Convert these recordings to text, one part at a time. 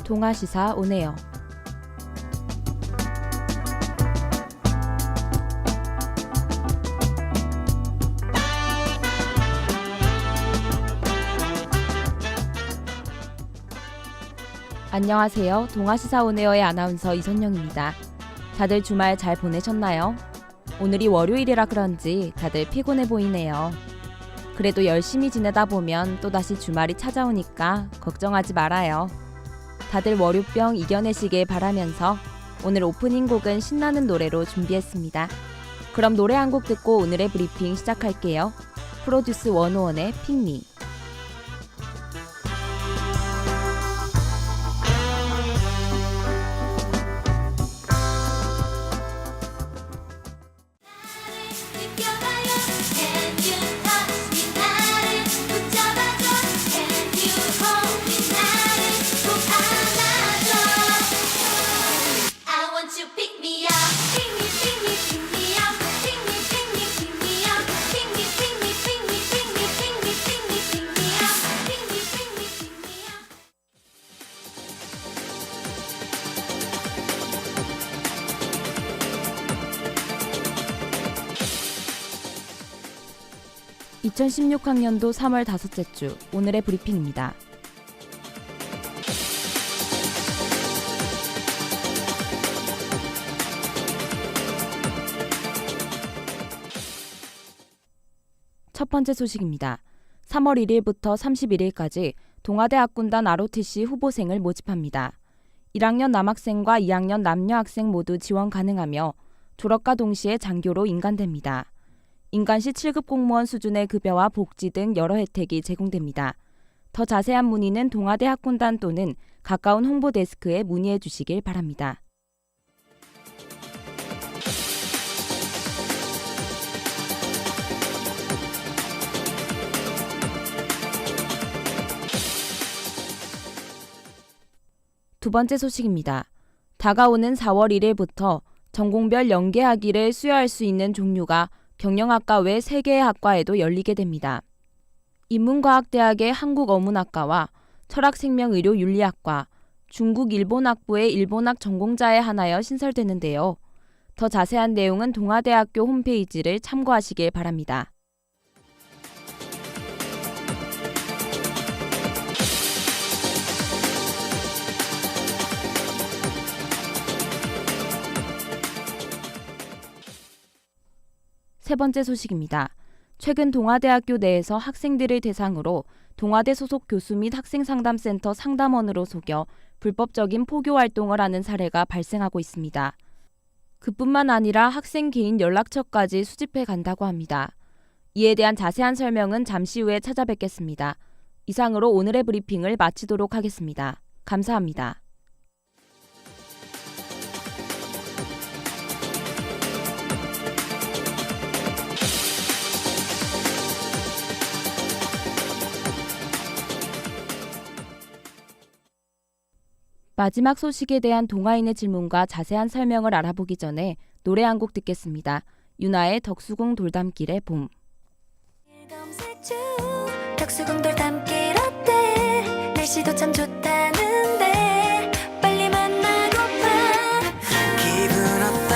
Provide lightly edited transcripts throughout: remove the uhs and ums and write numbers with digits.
동아시사 오네요. 안녕하세요. 동아시사 오네어의 아나운서 이선영입니다. 다들 주말 잘 보내셨나요? 오늘이 월요일이라 그런지 다들 피곤해 보이네요. 그래도 열심히 지내다 보면 또다시 주말이 찾아오니까 걱정하지 말아요. 다들 월요병 이겨내시길 바라면서 오늘 오프닝 곡은 신나는 노래로 준비했습니다. 그럼 노래 한 곡 듣고 오늘의 브리핑 시작할게요. 프로듀스 101의 픽미. (2016학년도 3월 5째 주) 오늘의 브리핑입니다. 첫 번째 소식입니다. 3월 1일부터 31일까지 동아대 학군단 ROTC 후보생을 모집합니다. 1학년 남학생과 2학년 남녀 학생 모두 지원 가능하며 졸업과 동시에 장교로 인간됩니다. 인간시 7급 공무원 수준의 급여와 복지 등 여러 혜택이 제공됩니다. 더 자세한 문의는 동아대 학군단 또는 가까운 홍보데스크에 문의해 주시길 바랍니다. 두 번째 소식입니다. 다가오는 4월 1일부터 전공별 연계학위를 수여할 수 있는 종류가 경영학과 외 3개의 학과에도 열리게 됩니다. 인문과학대학의 한국어문학과와 철학생명의료윤리학과, 중국일본학부의 일본학 전공자에 한하여 신설되는데요. 더 자세한 내용은 동아대학교 홈페이지를 참고하시길 바랍니다. 세 번째 소식입니다. 최근 동아대학교 내에서 학생들을 대상으로 동아대 소속 교수 및 학생상담센터 상담원으로 속여 불법적인 포교 활동을 하는 사례가 발생하고 있습니다. 그뿐만 아니라 학생 개인 연락처까지 수집해 간다고 합니다. 이에 대한 자세한 설명은 잠시 후에 찾아뵙겠습니다. 이상으로 오늘의 브리핑을 마치도록 하겠습니다. 감사합니다. 마지막 소식에 대한 동아인의 질문과 자세한 설명을 알아보기 전에 노래 한 곡 듣겠습니다. 유나의 덕수궁 돌담길의 봄. 덕수궁 돌담길 어때? 날씨도 참 좋다는데 빨리 만나고파. 기분 어때?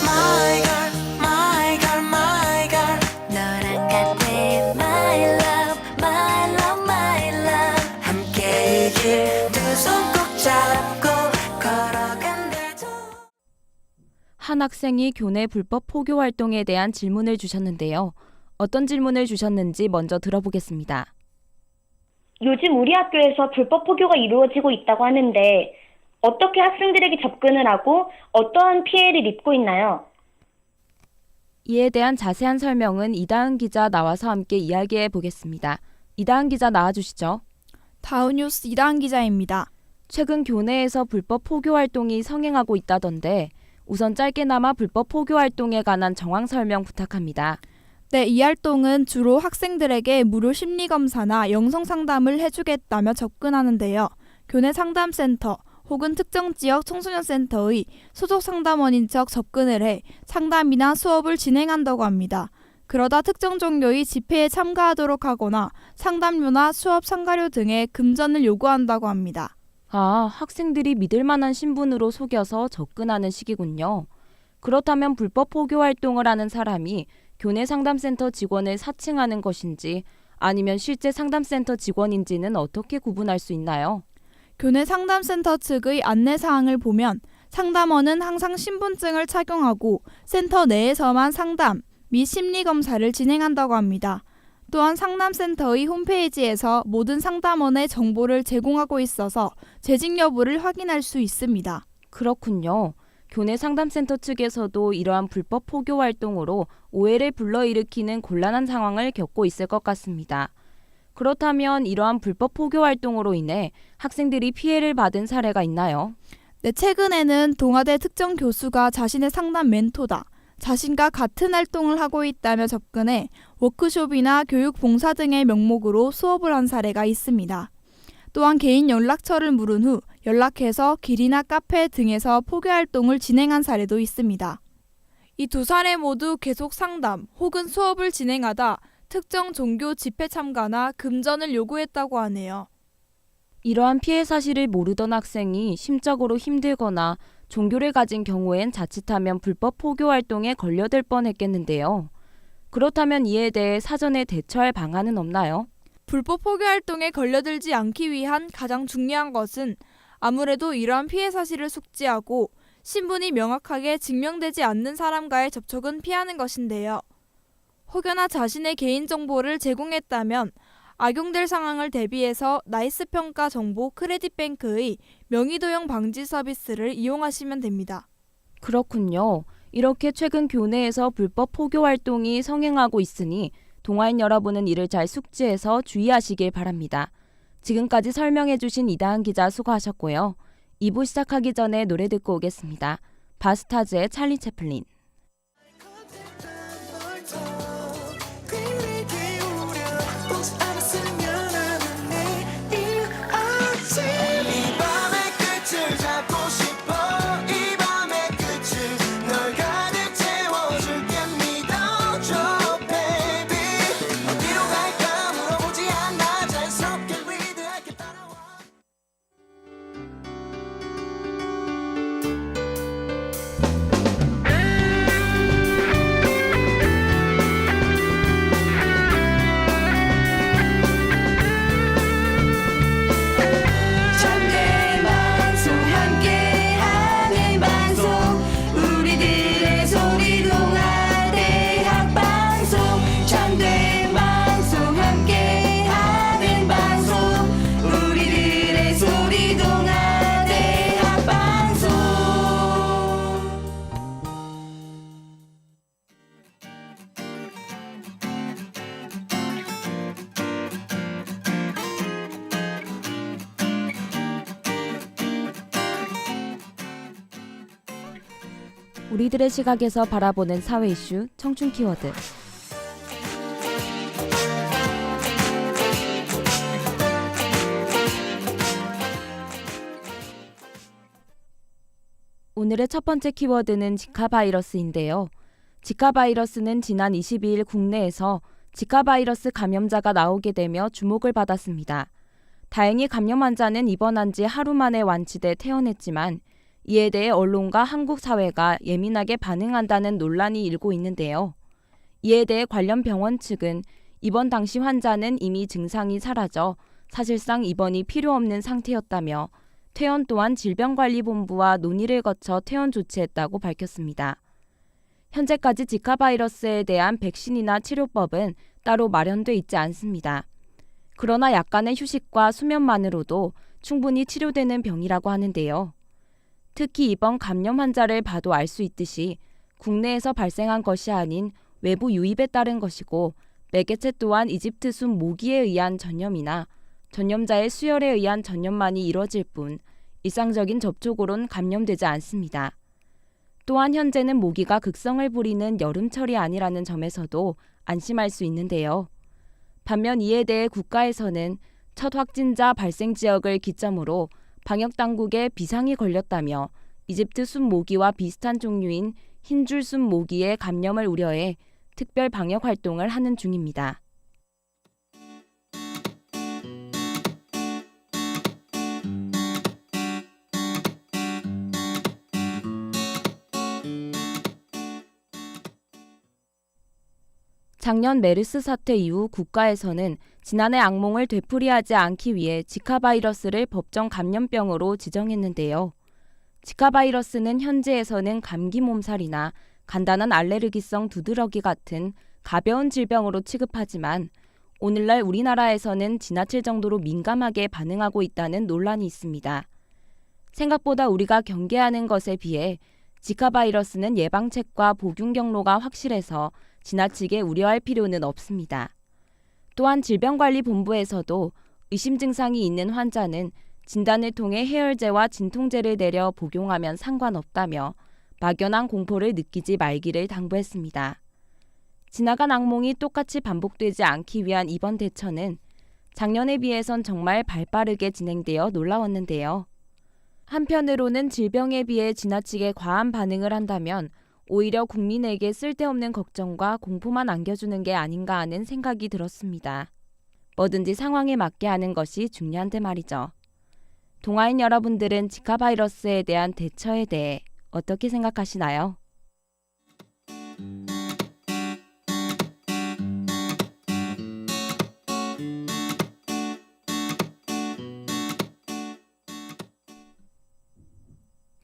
My girl, my girl, my girl. 너랑 같네 my love, my love, my love. 함께 이 길 두 손 꼭 잡고 걸어간대도. 한 학생이 교내 불법 포교 활동에 대한 질문을 주셨는데요. 어떤 질문을 주셨는지 먼저 들어보겠습니다. 요즘 우리 학교에서 불법 포교가 이루어지고 있다고 하는데 어떻게 학생들에게 접근을 하고 어떠한 피해를 입고 있나요? 이에 대한 자세한 설명은 이다은 기자 나와서 함께 이야기해 보겠습니다. 이다은 기자 나와주시죠. 다우뉴스 이다은 기자입니다. 최근 교내에서 불법 포교 활동이 성행하고 있다던데 우선 짧게나마 불법 포교 활동에 관한 정황 설명 부탁합니다. 네, 이 활동은 주로 학생들에게 무료 심리검사나 영성상담을 해주겠다며 접근하는데요. 교내 상담센터 혹은 특정 지역 청소년센터의 소속 상담원인 척 접근을 해 상담이나 수업을 진행한다고 합니다. 그러다 특정 종교의 집회에 참가하도록 하거나 상담료나 수업 참가료 등의 금전을 요구한다고 합니다. 아, 학생들이 믿을 만한 신분으로 속여서 접근하는 시기군요. 그렇다면 불법 포교 활동을 하는 사람이 교내 상담센터 직원을 사칭하는 것인지 아니면 실제 상담센터 직원인지는 어떻게 구분할 수 있나요? 교내 상담센터 측의 안내사항을 보면 상담원은 항상 신분증을 착용하고 센터 내에서만 상담 및 심리검사를 진행한다고 합니다. 또한 상담센터의 홈페이지에서 모든 상담원의 정보를 제공하고 있어서 재직 여부를 확인할 수 있습니다. 그렇군요. 교내 상담센터 측에서도 이러한 불법 포교 활동으로 오해를 불러일으키는 곤란한 상황을 겪고 있을 것 같습니다. 그렇다면 이러한 불법 포교 활동으로 인해 학생들이 피해를 받은 사례가 있나요? 네, 최근에는 동아대 특정 교수가 자신의 상담 멘토다, 자신과 같은 활동을 하고 있다며 접근해 워크숍이나 교육 봉사 등의 명목으로 수업을 한 사례가 있습니다. 또한 개인 연락처를 물은 후 연락해서 길이나 카페 등에서 포교 활동을 진행한 사례도 있습니다. 이 두 사례 모두 계속 상담 혹은 수업을 진행하다 특정 종교 집회 참가나 금전을 요구했다고 하네요. 이러한 피해 사실을 모르던 학생이 심적으로 힘들거나 종교를 가진 경우엔 자칫하면 불법 포교 활동에 걸려들 뻔했겠는데요. 그렇다면 이에 대해 사전에 대처할 방안은 없나요? 불법 포교 활동에 걸려들지 않기 위한 가장 중요한 것은 아무래도 이러한 피해 사실을 숙지하고 신분이 명확하게 증명되지 않는 사람과의 접촉은 피하는 것인데요. 혹여나 자신의 개인정보를 제공했다면 악용될 상황을 대비해서 나이스 평가 정보 크레딧뱅크의 명의도용 방지 서비스를 이용하시면 됩니다. 그렇군요. 이렇게 최근 교내에서 불법 포교 활동이 성행하고 있으니 동아인 여러분은 이를 잘 숙지해서 주의하시길 바랍니다. 지금까지 설명해주신 이다은 기자 수고하셨고요. 2부 시작하기 전에 노래 듣고 오겠습니다. 바스타즈의 찰리 채플린. 우리들의 시각에서 바라보는 사회 이슈 청춘 키워드. 오늘의 첫 번째 키워드는 지카 바이러스인데요. 지카 바이러스는 지난 22일 국내에서 지카 바이러스 감염자가 나오게 되며 주목을 받았습니다. 다행히 감염 환자는 입원한 지 하루 만에 완치돼 퇴원했지만 이에 대해 언론과 한국 사회가 예민하게 반응한다는 논란이 일고 있는데요. 이에 대해 관련 병원 측은 입원 당시 환자는 이미 증상이 사라져 사실상 입원이 필요 없는 상태였다며 퇴원 또한 질병관리본부와 논의를 거쳐 퇴원 조치했다고 밝혔습니다. 현재까지 지카 바이러스에 대한 백신이나 치료법은 따로 마련돼 있지 않습니다. 그러나 약간의 휴식과 수면만으로도 충분히 치료되는 병이라고 하는데요. 특히 이번 감염 환자를 봐도 알 수 있듯이 국내에서 발생한 것이 아닌 외부 유입에 따른 것이고 매개체 또한 이집트 순 모기에 의한 전염이나 전염자의 수혈에 의한 전염만이 이뤄질 뿐 일상적인 접촉으론 감염되지 않습니다. 또한 현재는 모기가 극성을 부리는 여름철이 아니라는 점에서도 안심할 수 있는데요. 반면 이에 대해 국가에서는 첫 확진자 발생 지역을 기점으로 방역당국에 비상이 걸렸다며 이집트 순 모기와 비슷한 종류인 흰줄 순 모기의 감염을 우려해 특별 방역 활동을 하는 중입니다. 작년 메르스 사태 이후 국가에서는 지난해 악몽을 되풀이하지 않기 위해 지카 바이러스를 법정 감염병으로 지정했는데요. 지카 바이러스는 현지에서는 감기 몸살이나 간단한 알레르기성 두드러기 같은 가벼운 질병으로 취급하지만 오늘날 우리나라에서는 지나칠 정도로 민감하게 반응하고 있다는 논란이 있습니다. 생각보다 우리가 경계하는 것에 비해 지카 바이러스는 예방책과 복용 경로가 확실해서 지나치게 우려할 필요는 없습니다. 또한 질병관리본부에서도 의심 증상이 있는 환자는 진단을 통해 해열제와 진통제를 내려 복용하면 상관없다며 막연한 공포를 느끼지 말기를 당부했습니다. 지나간 악몽이 똑같이 반복되지 않기 위한 이번 대처는 작년에 비해선 정말 발빠르게 진행되어 놀라웠는데요. 한편으로는 질병에 비해 지나치게 과한 반응을 한다면 오히려 국민에게 쓸데없는 걱정과 공포만 안겨주는 게 아닌가 하는 생각이 들었습니다. 뭐든지 상황에 맞게 하는 것이 중요한데 말이죠. 동아인 여러분들은 지카 바이러스에 대한 대처에 대해 어떻게 생각하시나요?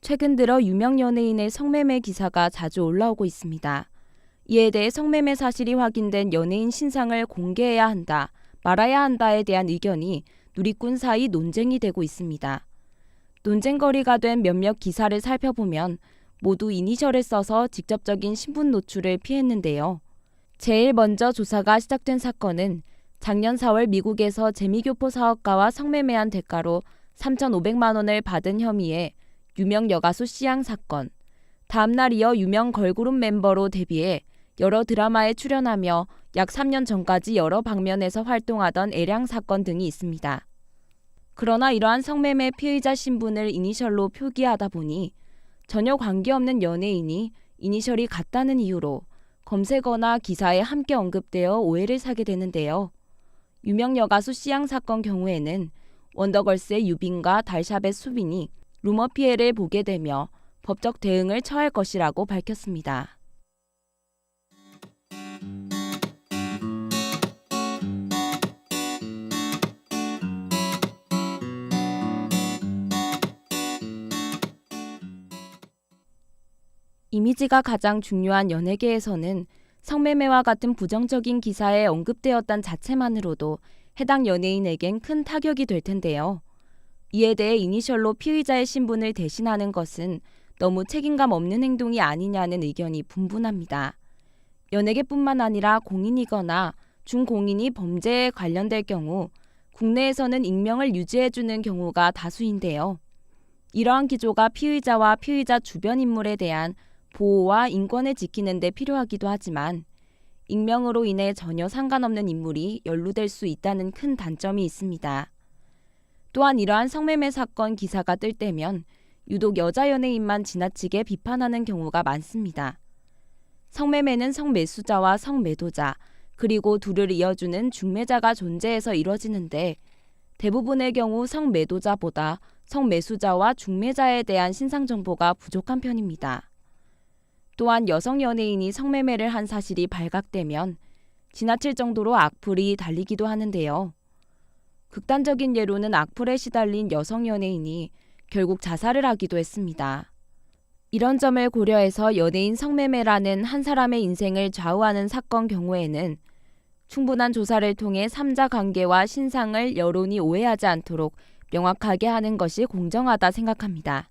최근 들어 유명 연예인의 성매매 기사가 자주 올라오고 있습니다. 이에 대해 성매매 사실이 확인된 연예인 신상을 공개해야 한다, 말아야 한다에 대한 의견이 누리꾼 사이 논쟁이 되고 있습니다. 논쟁거리가 된 몇몇 기사를 살펴보면 모두 이니셜을 써서 직접적인 신분 노출을 피했는데요. 제일 먼저 조사가 시작된 사건은 작년 4월 미국에서 재미교포 사업가와 성매매한 대가로 3,500만 원을 받은 혐의에 유명 여가수 씨양 사건, 다음날 이어 유명 걸그룹 멤버로 데뷔해 여러 드라마에 출연하며 약 3년 전까지 여러 방면에서 활동하던 애량 사건 등이 있습니다. 그러나 이러한 성매매 피의자 신분을 이니셜로 표기하다 보니 전혀 관계없는 연예인이 이니셜이 같다는 이유로 검색어나 기사에 함께 언급되어 오해를 사게 되는데요. 유명 여가수 씨양 사건 경우에는 원더걸스의 유빈과 달샵의 수빈이 루머 피해를 보게 되며 법적 대응을 처할 것이라고 밝혔습니다. 이미지가 가장 중요한 연예계에서는 성매매와 같은 부정적인 기사에 언급되었단 자체만으로도 해당 연예인에겐 큰 타격이 될 텐데요. 이에 대해 이니셜로 피의자의 신분을 대신하는 것은 너무 책임감 없는 행동이 아니냐는 의견이 분분합니다. 연예계뿐만 아니라 공인이거나 중공인이 범죄에 관련될 경우 국내에서는 익명을 유지해주는 경우가 다수인데요. 이러한 기조가 피의자와 피의자 주변 인물에 대한 보호와 인권을 지키는 데 필요하기도 하지만 익명으로 인해 전혀 상관없는 인물이 연루될 수 있다는 큰 단점이 있습니다. 또한 이러한 성매매 사건 기사가 뜰 때면 유독 여자 연예인만 지나치게 비판하는 경우가 많습니다. 성매매는 성매수자와 성매도자, 그리고 둘을 이어주는 중매자가 존재해서 이뤄지는데 대부분의 경우 성매도자보다 성매수자와 중매자에 대한 신상 정보가 부족한 편입니다. 또한 여성 연예인이 성매매를 한 사실이 발각되면 지나칠 정도로 악플이 달리기도 하는데요. 극단적인 예로는 악플에 시달린 여성 연예인이 결국 자살을 하기도 했습니다. 이런 점을 고려해서 연예인 성매매라는 한 사람의 인생을 좌우하는 사건 경우에는 충분한 조사를 통해 3자 관계와 신상을 여론이 오해하지 않도록 명확하게 하는 것이 공정하다 생각합니다.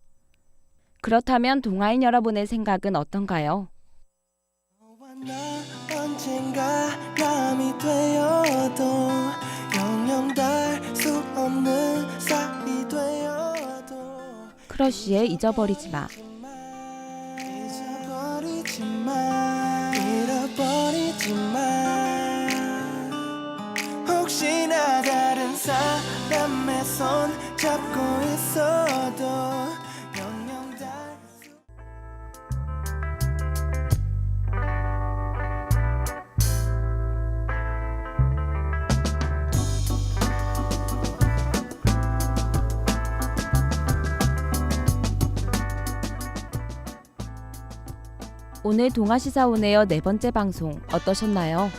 그렇다면 동아인 여러분의 생각은 어떤가요? 언젠가 남이 되어도 영영 닿을 수 없는 사이 되어도 크러쉬의 잊어버리지 마. 잃어버리지 마. 혹시나 다른 사람의 손 잡고 있어도 영영 닿을 수 오늘 동아시사 온에어 4번째 방송 어떠셨나요?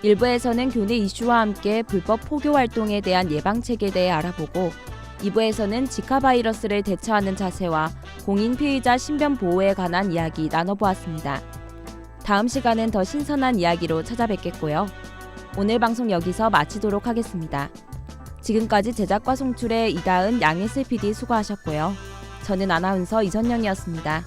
1부에서는 교내 이슈와 함께 불법 포교 활동에 대한 예방책에 대해 알아보고 2부에서는 지카 바이러스를 대처하는 자세와 공인 피의자 신변 보호에 관한 이야기 나눠보았습니다. 다음 시간엔 더 신선한 이야기로 찾아뵙겠고요. 오늘 방송 여기서 마치도록 하겠습니다. 지금까지 제작과 송출의 이다은, 양혜슬 PD 수고하셨고요. 저는 아나운서 이선영이었습니다.